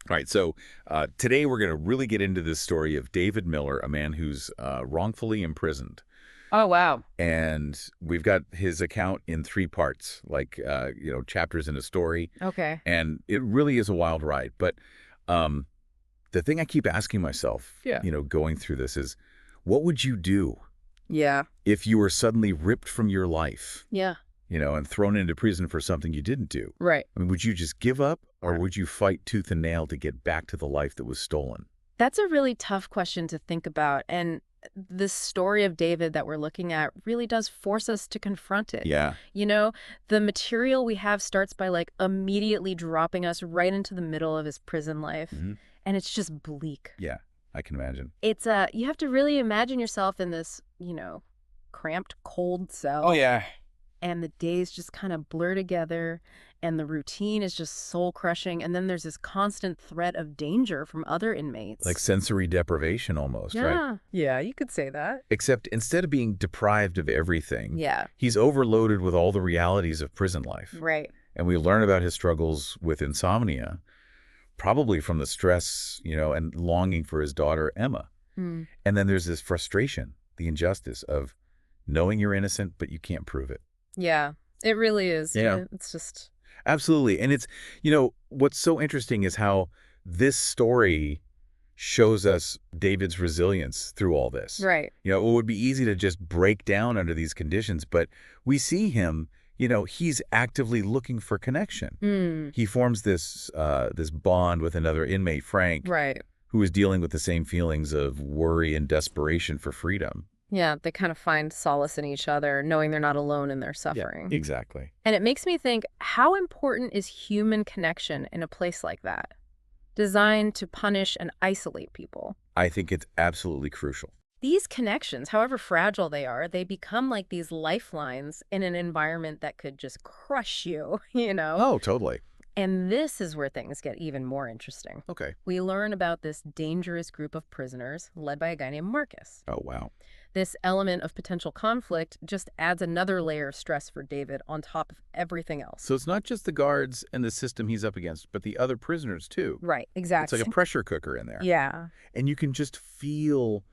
All right, so today we're going to really get into this story of David Miller, a man who's wrongfully imprisoned. Oh, wow. And we've got his account in three parts, like, chapters in a story. Okay. And it really is a wild ride. But um, the thing I keep asking myself, Yeah. going through this is, what would you do Yeah. if you were suddenly ripped from your life, Yeah. and thrown into prison for something you didn't do? Right. I mean, would you just give up, or would you fight tooth and nail to get back to the life that was stolen? That's a really tough question to think about. And this story of David that we're looking at really does force us to confront it. Yeah. The material we have starts by immediately dropping us right into the middle of his prison life. Hmm. And it's just bleak. Yeah, I can imagine. It's you have to really imagine yourself in this, cramped, cold cell. Oh, yeah. And the days just kind of blur together, and the routine is just soul-crushing, and then there's this constant threat of danger from other inmates. Like sensory deprivation almost, right? Yeah, you could say that. Except instead of being deprived of everything, Yeah, he's overloaded with all the realities of prison life. right. And we learn about his struggles with insomnia, probably from the stress, and longing for his daughter, Emma. Mm. And then there's this frustration, the injustice of knowing you're innocent, but you can't prove it. Yeah, it really is. Yeah. It's just... Absolutely. And it's, what's so interesting is how this story shows us David's resilience through all this. Right. It would be easy to just break down under these conditions, but we see him, he's actively looking for connection. Mm. He forms this bond with another inmate, Frank, Right. who is dealing with the same feelings of worry and desperation for freedom. Yeah, they kind of find solace in each other, knowing they're not alone in their suffering. Exactly. And it makes me think, how important is human connection in a place like that, designed to punish and isolate people? I think it's absolutely crucial. These connections, however fragile they are, they become like these lifelines in an environment that could just crush you, Oh, totally. And this is where things get even more interesting. Okay. We learn about this dangerous group of prisoners led by a guy named Marcus. Oh, wow. This element of potential conflict just adds another layer of stress for David on top of everything else. So it's not just the guards and the system he's up against, but the other prisoners, too. Right, It's exactly. like a pressure cooker in there. Yeah. And you can just feel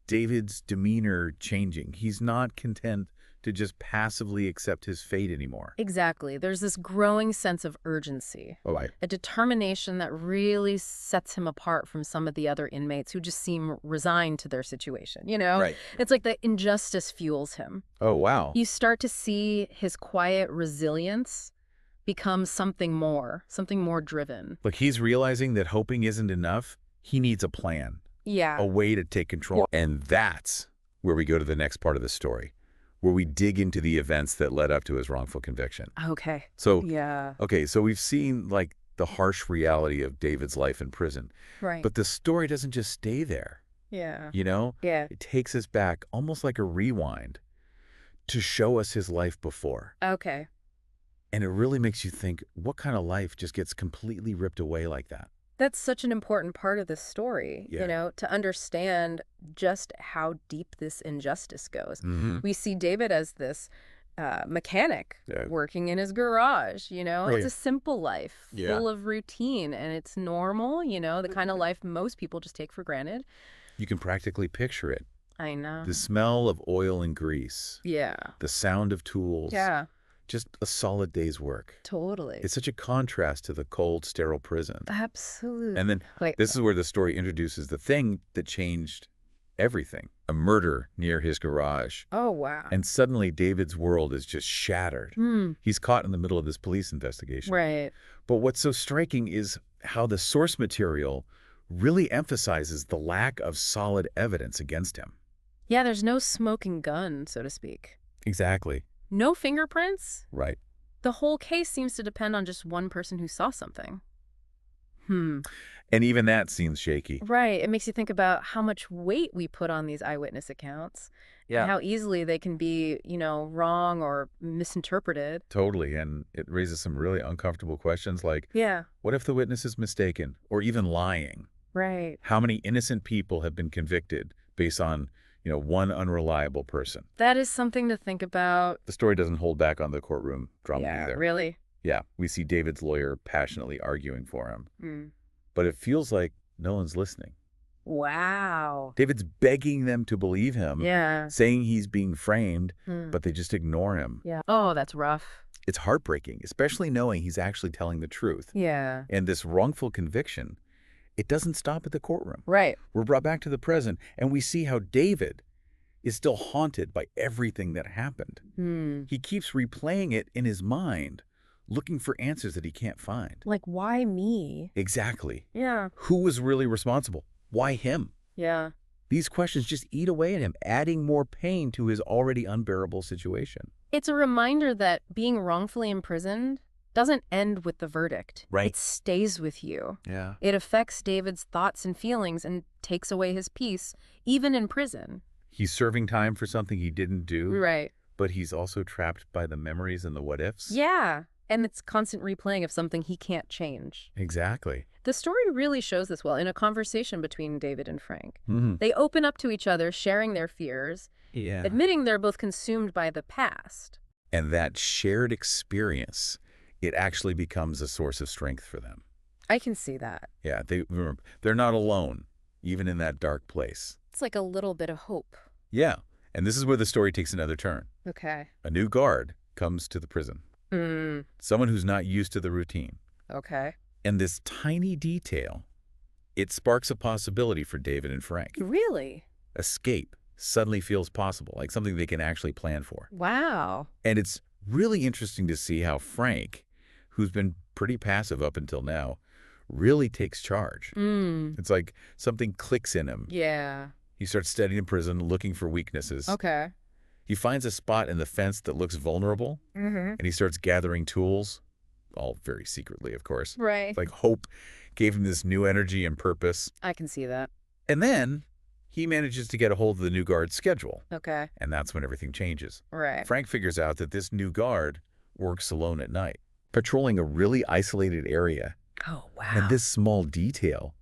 David's demeanor changing. He's not content to just passively accept his fate anymore. Exactly. There's this growing sense of urgency, Oh, right. a determination that really sets him apart from some of the other inmates who just seem resigned to their situation, Right. It's like the injustice fuels him. Oh, wow. You start to see his quiet resilience become something more driven. Look, he's realizing that hoping isn't enough. He needs a plan, Yeah. a way to take control. And that's where we go to the next part of the story, where we dig into the events that led up to his wrongful conviction. Okay. So, Yeah. okay, so we've seen, the harsh reality of David's life in prison. Right. But the story doesn't just stay there, yeah. Yeah. Yeah. It takes us back, almost like a rewind, to show us his life before. Okay. And it really makes you think, what kind of life just gets completely ripped away like that? That's such an important part of this story, Yeah. to understand just how deep this injustice goes. Mm-hmm. We see David as this mechanic Yeah. working in his garage, Right. It's a simple life, Yeah. full of routine, and it's normal, the kind of life most people just take for granted. You can practically picture it. I know. The smell of oil and grease, Yeah. the sound of tools, Yeah, just a solid day's work. totally. It's such a contrast to the cold, sterile prison. Absolutely. And then this is where the story introduces the thing that changed everything, a murder near his garage. Oh, wow. And suddenly David's world is just shattered. He's caught in the middle of this police investigation. Right. But what's so striking is how the source material really emphasizes the lack of solid evidence against him. Yeah, there's no smoking gun, so to speak. Exactly. No fingerprints. Right. The whole case seems to depend on just one person who saw something. And even that seems shaky. Right. It makes you think about how much weight we put on these eyewitness accounts. Yeah. And how easily they can be, wrong or misinterpreted. Totally. And it raises some really uncomfortable questions like, Yeah. what if the witness is mistaken or even lying? Right. How many innocent people have been convicted based on, one unreliable person? That is something to think about. The story doesn't hold back on the courtroom drama Yeah, either. really. Yeah. We see David's lawyer passionately arguing for him. Mm. but it feels like no one's listening. Wow. David's begging them to believe him, Yeah. saying he's being framed, Hmm. but they just ignore him. Yeah. Oh, that's rough. It's heartbreaking, especially knowing he's actually telling the truth. Yeah. And this wrongful conviction, it doesn't stop at the courtroom. Right. We're brought back to the present, and we see how David is still haunted by everything that happened. Hmm. He keeps replaying it in his mind, looking for answers that he can't find. Like, why me? Exactly. Yeah. Who was really responsible? Why him? Yeah. These questions just eat away at him, adding more pain to his already unbearable situation. It's a reminder that being wrongfully imprisoned doesn't end with the verdict. Right. It stays with you. Yeah. It affects David's thoughts and feelings and takes away his peace, even in prison. He's serving time for something he didn't do, Right. but he's also trapped by the memories and the what-ifs. Yeah. And it's constant replaying of something he can't change. Exactly. The story really shows this well in a conversation between David and Frank. Mm-hmm. They open up to each other, sharing their fears, Yeah. admitting they're both consumed by the past. And that shared experience, it actually becomes a source of strength for them. I can see that. Yeah, remember, they're not alone, even in that dark place. It's like a little bit of hope. Yeah, and this is where the story takes another turn. Okay. A new guard comes to the prison, someone who's not used to the routine. Okay. And this tiny detail, it sparks a possibility for David and Frank. Really? Escape suddenly feels possible, like something they can actually plan for. Wow. And it's really interesting to see how Frank, who's been pretty passive up until now, really takes charge. It's like something clicks in him. Yeah. He starts studying in prison, looking for weaknesses. Okay. He finds a spot in the fence that looks vulnerable, and he starts gathering tools, all very secretly, of course. Right. Like hope gave him this new energy and purpose. I can see that. And then he manages to get a hold of the new guard's schedule, Okay. and that's when everything changes. Right. Frank figures out that this new guard works alone at night, patrolling a really isolated area. Oh, wow. And this small detail,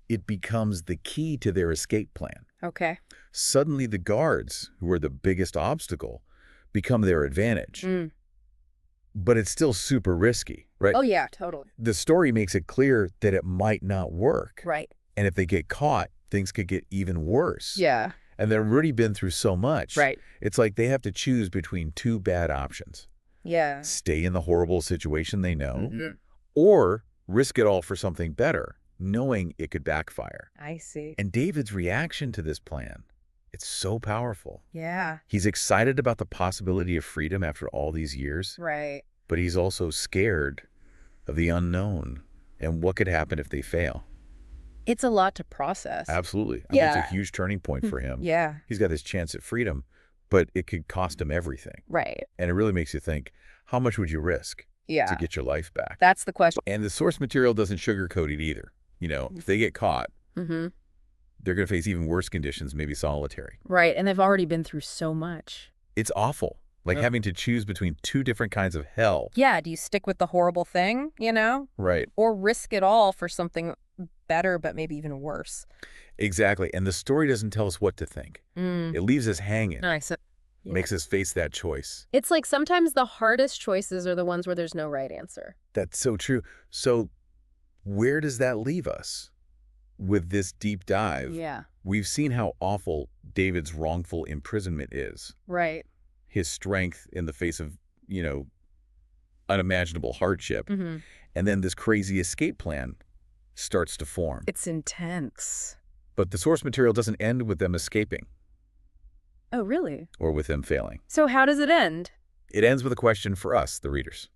it becomes the key to their escape plan. Okay. Suddenly the guards, who are the biggest obstacle, become their advantage. But it's still super risky, right? Oh, yeah, totally. The story makes it clear that it might not work. Right. And if they get caught, things could get even worse. Yeah. And they've already been through so much. Right. It's like they have to choose between two bad options. Yeah. Stay in the horrible situation they know, Mm-hmm. or risk it all for something better, knowing it could backfire. I see. And David's reaction to this plan, it's so powerful. Yeah. He's excited about the possibility of freedom after all these years, Right. but he's also scared of the unknown and what could happen if they fail. It's a lot to process. Absolutely. I mean, Yeah. it's a huge turning point for him. Yeah. He's got this chance at freedom, but it could cost him everything. Right. And it really makes you think, how much would you risk Yeah. to get your life back? That's the question. And the source material doesn't sugarcoat it either. You know, if they get caught, Mm-hmm. they're going to face even worse conditions, maybe solitary. Right. And they've already been through so much. It's awful, like having to choose between two different kinds of hell. Yeah. Do you stick with the horrible thing, Right. or risk it all for something better, but maybe even worse? Exactly. And the story doesn't tell us what to think. It leaves us hanging, Nice. Yeah. makes us face that choice. It's like sometimes the hardest choices are the ones where there's no right answer. That's so true. So where does that leave us with this deep dive? Yeah. We've seen how awful David's wrongful imprisonment is. Right. His strength in the face of, unimaginable hardship. Mm-hmm. And then this crazy escape plan starts to form. It's intense. But the source material doesn't end with them escaping Oh, really? or with them failing. So how does it end? It ends with a question for us, the readers.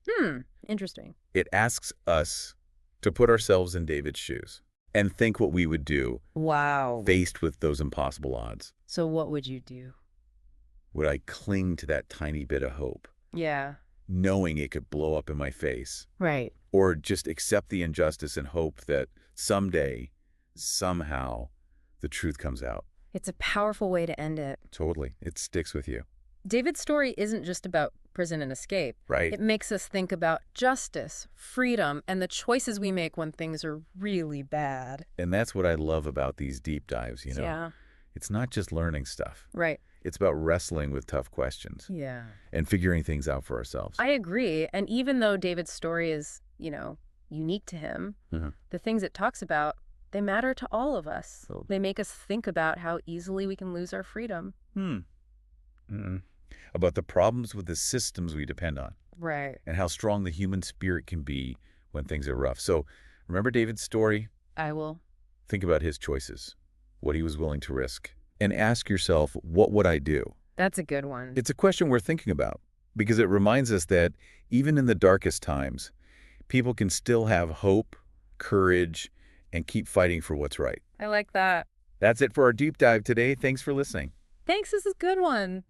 Interesting. It asks us to put ourselves in David's shoes and think what we would do Wow. faced with those impossible odds. So what would you do? Would I cling to that tiny bit of hope, Yeah. knowing it could blow up in my face? Right. Or just accept the injustice and hope that someday, somehow, the truth comes out? It's a powerful way to end it. Totally. It sticks with you, David's story isn't just about prison and escape. right? It makes us think about justice, freedom, and the choices we make when things are really bad. And that's what I love about these deep dives, Yeah. It's not just learning stuff. Right. It's about wrestling with tough questions Yeah. and figuring things out for ourselves. I agree. And even though David's story is, unique to him. Uh-huh. The things it talks about, they matter to all of us. So, They make us think about how easily we can lose our freedom. Mm-mm. About the problems with the systems we depend on Right. and how strong the human spirit can be when things are rough. So remember David's story? I will. Think about his choices, what he was willing to risk, and ask yourself, what would I do? That's a good one. It's a question worth thinking about because it reminds us that even in the darkest times, people can still have hope, courage, and keep fighting for what's right. I like that. That's it for our deep dive today. Thanks for listening. Thanks, this is a good one.